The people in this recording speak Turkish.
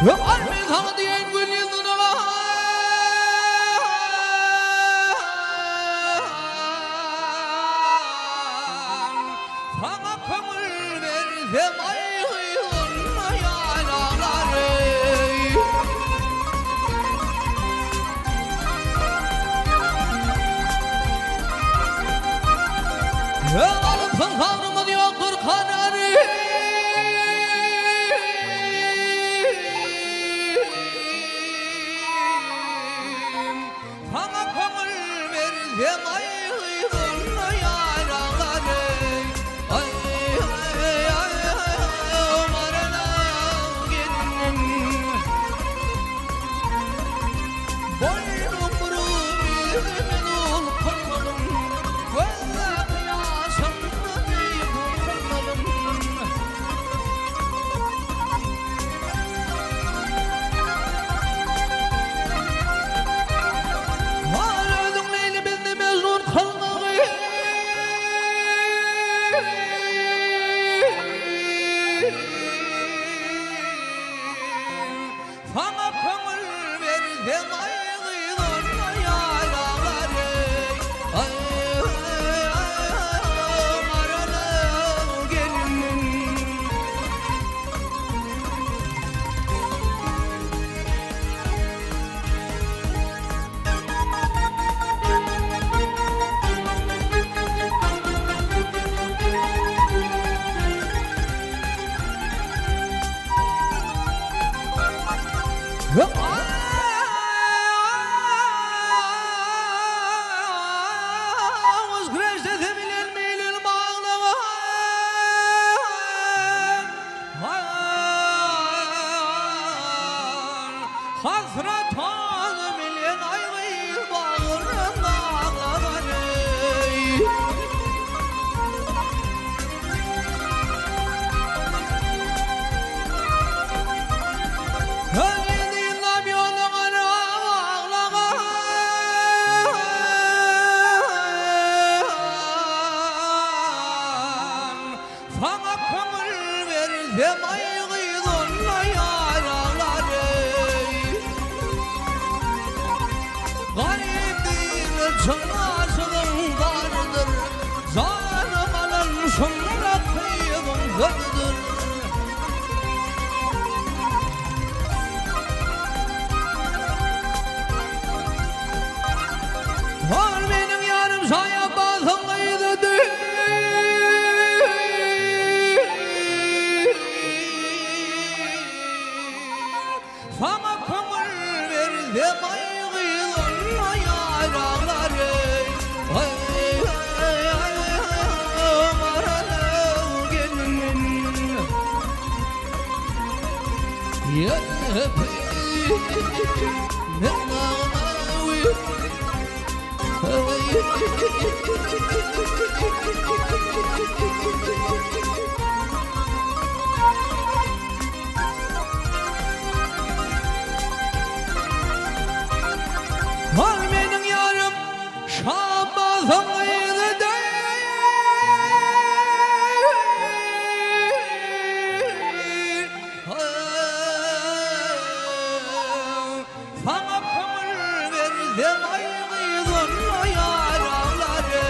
Kalbin sana diyen gül yıldızına sana kömür versem ayılma yaraları. Alıpsın sabrımız yoktur kanarı. Sana kömür versem ayılma yaraları. Ay ay ay ay umarına gelin. Boynum burum yüzümün ol kurmalım. Gözle kıyasımda bir kurmalım. Var ödün Leyli bizni mezun kılmağı. Sana kömür versem ayılma yaraları. Ay ay ay umarına gelin. Ağız güreşte bilen miylin bağlığa. Hasret ağzı bilen ayrı bağırın bağlaları. Ölmediğin nam yoluna ağlağa. Sana kömür versem ayılma yaraları. Gariptir çınlasının vardır. Canım alın şunla kıyımın vardır. Var benim yarım saya bazılıydı değil. Sana kömür versem ayılma yaraları. Ay ay ay ay umarına gelin. Ya ne mavi. Var benim yarım Şahbaz'ıydı değil. Sana kömür versem ayılma yaraları.